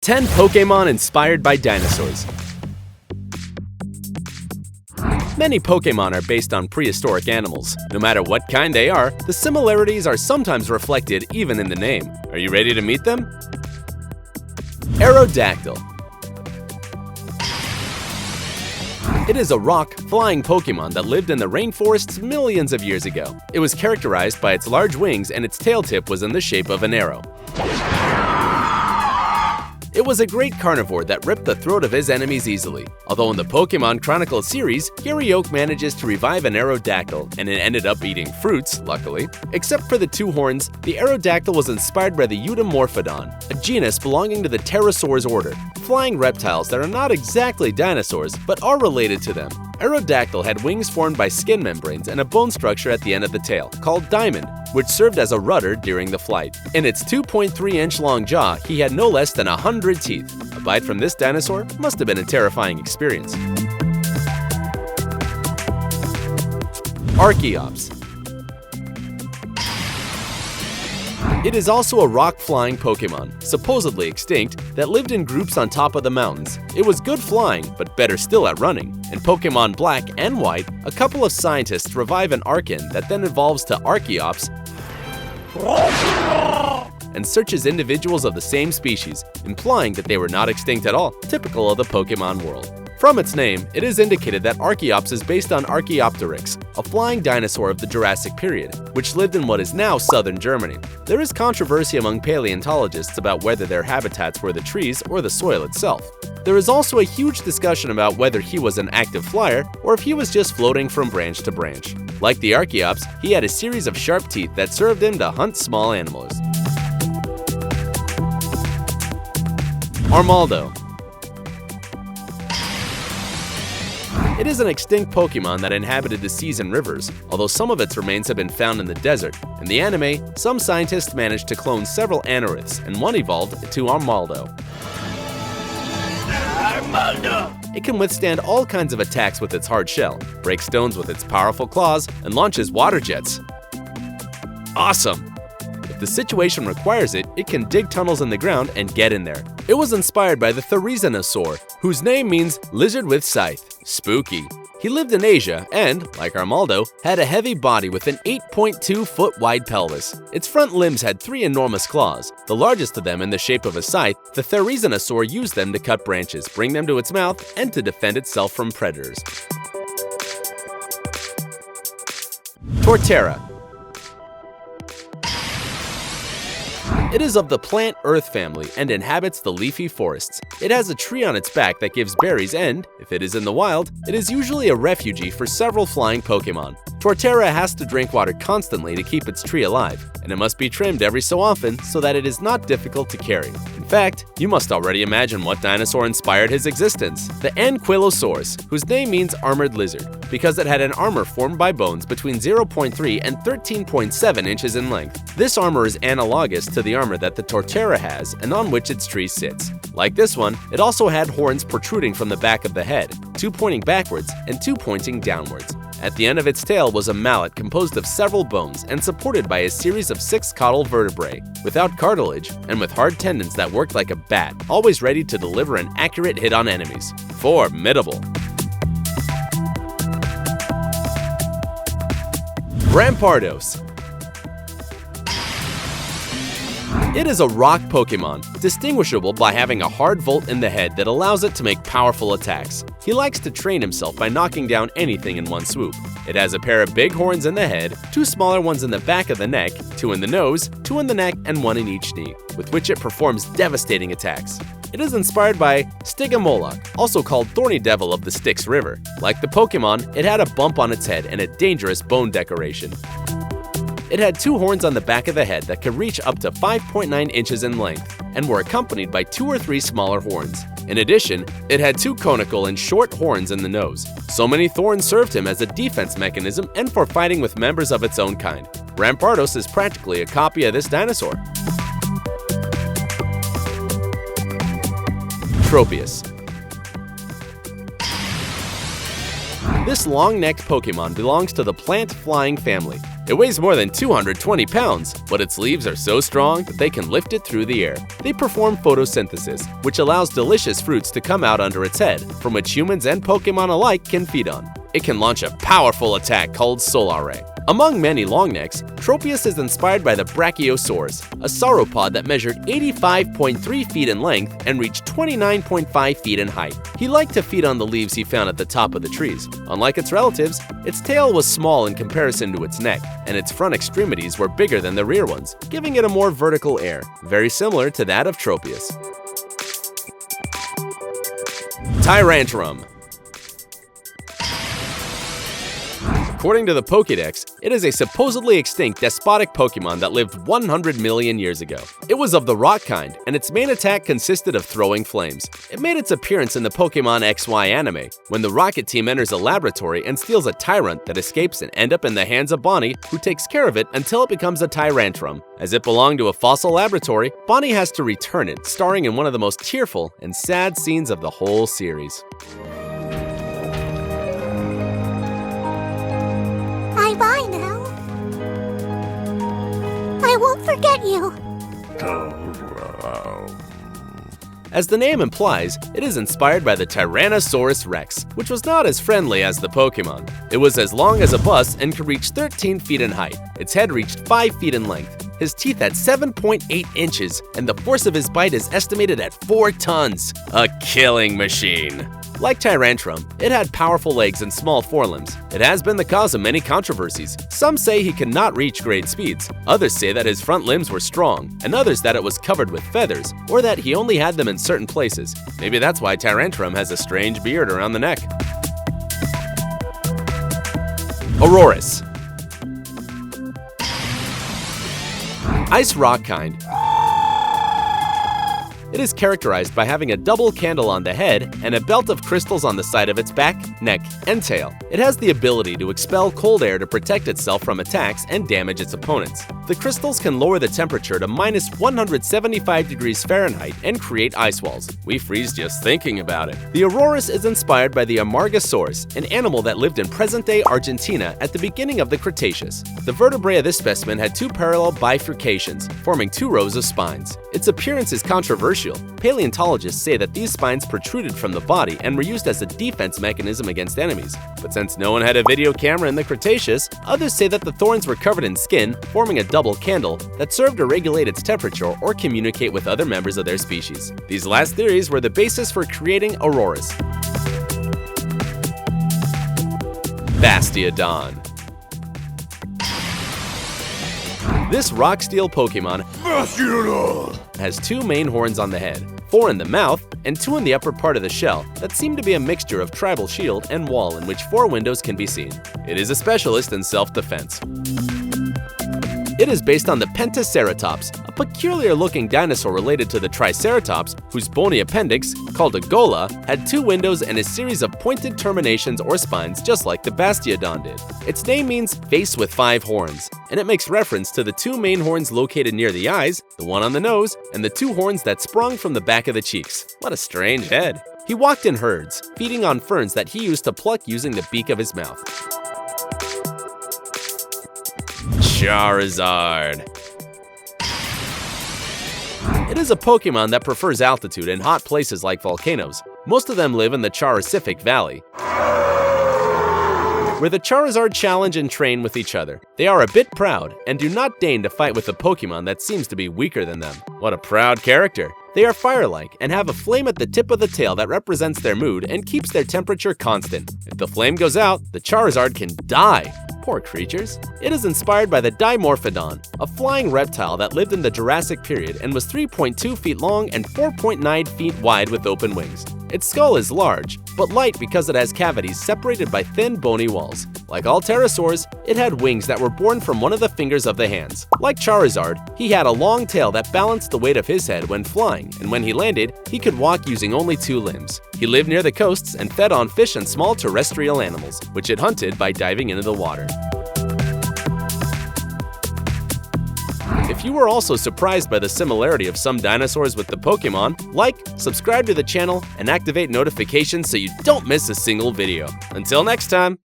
10 Pokémon inspired by dinosaurs. Many Pokémon are based on prehistoric animals. No matter what kind they are, the similarities are sometimes reflected even in the name. Are you ready to meet them? Aerodactyl. It is a rock, flying Pokémon that lived in the rainforests millions of years ago. It was characterized by its large wings and its tail tip was in the shape of an arrow. It was a great carnivore that ripped the throat of his enemies easily. Although in the Pokémon Chronicles series, Gary Oak manages to revive an Aerodactyl, and it ended up eating fruits, luckily. Except for the two horns, the Aerodactyl was inspired by the Eudimorphodon, a genus belonging to the Pterosaurs order, flying reptiles that are not exactly dinosaurs, but are related to them. Aerodactyl had wings formed by skin membranes and a bone structure at the end of the tail, called diamond, which served as a rudder during the flight. In its 2.3-inch long jaw, he had no less than 100 teeth. A bite from this dinosaur must have been a terrifying experience. Archeops. It is also a rock-flying Pokémon, supposedly extinct, that lived in groups on top of the mountains. It was good flying, but better still at running. In Pokémon Black and White, a couple of scientists revive an Archon that then evolves to Archeops and searches individuals of the same species, implying that they were not extinct at all, typical of the Pokémon world. From its name, it is indicated that Archeops is based on Archaeopteryx, a flying dinosaur of the Jurassic period, which lived in what is now southern Germany. There is controversy among paleontologists about whether their habitats were the trees or the soil itself. There is also a huge discussion about whether he was an active flyer or if he was just floating from branch to branch. Like the Archeops, he had a series of sharp teeth that served him to hunt small animals. ARMALDO. It is an extinct Pokémon that inhabited the seas and rivers, although some of its remains have been found in the desert. In the anime, some scientists managed to clone several Anoriths, and one evolved to ARMALDO. It can withstand all kinds of attacks with its hard shell, break stones with its powerful claws, and launches water jets. Awesome! If the situation requires it, it can dig tunnels in the ground and get in there. It was inspired by the Dinosaur, whose name means lizard with scythe. Spooky. He lived in Asia and, like ARMALDO, had a heavy body with an 8.2-foot wide pelvis. Its front limbs had 3 enormous claws. The largest of them in the shape of a scythe, the Dinosaur used them to cut branches, bring them to its mouth, and to defend itself from predators. TORTERRA. It is of the plant earth family and inhabits the leafy forests. It has a tree on its back that gives berries and, if it is in the wild, it is usually a refugee for several flying Pokémon. TORTERRA has to drink water constantly to keep its tree alive, and it must be trimmed every so often so that it is not difficult to carry. In fact, you must already imagine what dinosaur inspired his existence: the Ankylosaurus, whose name means armored lizard, because it had an armor formed by bones between 0.3 and 13.7 inches in length. This armor is analogous to the armor that the TORTERRA has and on which its tree sits. Like this one, it also had horns protruding from the back of the head, 2 pointing backwards and 2 pointing downwards. At the end of its tail was a mallet composed of several bones and supported by a series of 6 caudal vertebrae, without cartilage and with hard tendons that worked like a bat, always ready to deliver an accurate hit on enemies. Formidable! RAMPARDOS. It is a rock Pokémon, distinguishable by having a hard volt in the head that allows it to make powerful attacks. He likes to train himself by knocking down anything in one swoop. It has a pair of big horns in the head, 2 smaller ones in the back of the neck, 2 in the nose, 2 in the neck, and 1 in each knee, with which it performs devastating attacks. It is inspired by Stygimoloch, also called Thorny Devil of the Styx River. Like the Pokémon, it had a bump on its head and a dangerous bone decoration. It had 2 horns on the back of the head that could reach up to 5.9 inches in length and were accompanied by 2 or 3 smaller horns. In addition, it had 2 conical and short horns in the nose. So many thorns served him as a defense mechanism and for fighting with members of its own kind. RAMPARDOS is practically a copy of this dinosaur. TROPIUS. This long-necked Pokémon belongs to the plant-flying family. It weighs more than 220 pounds, but its leaves are so strong that they can lift it through the air. They perform photosynthesis, which allows delicious fruits to come out under its head, from which humans and Pokémon alike can feed on. It can launch a powerful attack called Solar Ray. Among many longnecks, Tropius is inspired by the Brachiosaurs, a sauropod that measured 85.3 feet in length and reached 29.5 feet in height. He liked to feed on the leaves he found at the top of the trees. Unlike its relatives, its tail was small in comparison to its neck, and its front extremities were bigger than the rear ones, giving it a more vertical air, very similar to that of Tropius. TYRANTRUM. According to the Pokédex, it is a supposedly extinct despotic Pokémon that lived 100 million years ago. It was of the rock kind, and its main attack consisted of throwing flames. It made its appearance in the Pokémon XY anime, when the Rocket Team enters a laboratory and steals a Tyrant that escapes and ends up in the hands of Bonnie, who takes care of it until it becomes a TYRANTRUM. As it belonged to a fossil laboratory, Bonnie has to return it, starring in one of the most tearful and sad scenes of the whole series. Bye now. I won't forget you. As the name implies, it is inspired by the Tyrannosaurus rex, which was not as friendly as the Pokémon. It was as long as a bus and could reach 13 feet in height. Its head reached 5 feet in length. His teeth had 7.8 inches, and the force of his bite is estimated at 4 tons. A killing machine. Like TYRANTRUM, it had powerful legs and small forelimbs. It has been the cause of many controversies. Some say he cannot reach great speeds, others say that his front limbs were strong, and others that it was covered with feathers, or that he only had them in certain places. Maybe that's why TYRANTRUM has a strange beard around the neck. Aurorus. Ice rock kind. It is characterized by having a double candle on the head and a belt of crystals on the side of its back, neck, and tail. It has the ability to expel cold air to protect itself from attacks and damage its opponents. The crystals can lower the temperature to minus 175 degrees Fahrenheit and create ice walls. We freeze just thinking about it. The Aurorus is inspired by the Amargasaurus, an animal that lived in present-day Argentina at the beginning of the Cretaceous. The vertebrae of this specimen had 2 parallel bifurcations, forming 2 rows of spines. Its appearance is controversial. Paleontologists say that these spines protruded from the body and were used as a defense mechanism against enemies. But since no one had a video camera in the Cretaceous, others say that the thorns were covered in skin, forming a double candle that served to regulate its temperature or communicate with other members of their species. These last theories were the basis for creating Aurorus. Bastiodon. This rock steel Pokémon has 2 main horns on the head, 4 in the mouth, and 2 in the upper part of the shell that seem to be a mixture of tribal shield and wall in which 4 windows can be seen. It is a specialist in self-defense. It is based on the Pentaceratops, a peculiar-looking dinosaur related to the Triceratops, whose bony appendix, called a gola, had 2 windows and a series of pointed terminations or spines just like the Bastiodon did. Its name means face with 5 horns, and it makes reference to the 2 main horns located near the eyes, the one on the nose, and the 2 horns that sprung from the back of the cheeks. What a strange head. He walked in herds, feeding on ferns that he used to pluck using the beak of his mouth. CHARIZARD. It is a Pokémon that prefers altitude and hot places like volcanoes. Most of them live in the Jurassic Valley, where the Charizard challenge and train with each other. They are a bit proud and do not deign to fight with a Pokémon that seems to be weaker than them. What a proud character. They are fire-like and have a flame at the tip of the tail that represents their mood and keeps their temperature constant. If the flame goes out, the Charizard can die. Poor creatures. It is inspired by the Dimorphodon, a flying reptile that lived in the Jurassic period and was 3.2 feet long and 4.9 feet wide with open wings. Its skull is large, but light because it has cavities separated by thin bony walls. Like all pterosaurs, it had wings that were born from one of the fingers of the hands. Like Charizard, he had a long tail that balanced the weight of his head when flying, and when he landed, he could walk using only 2 limbs. He lived near the coasts and fed on fish and small terrestrial animals, which it hunted by diving into the water. If you were also surprised by the similarity of some dinosaurs with the Pokémon, like, subscribe to the channel, and activate notifications so you don't miss a single video. Until next time!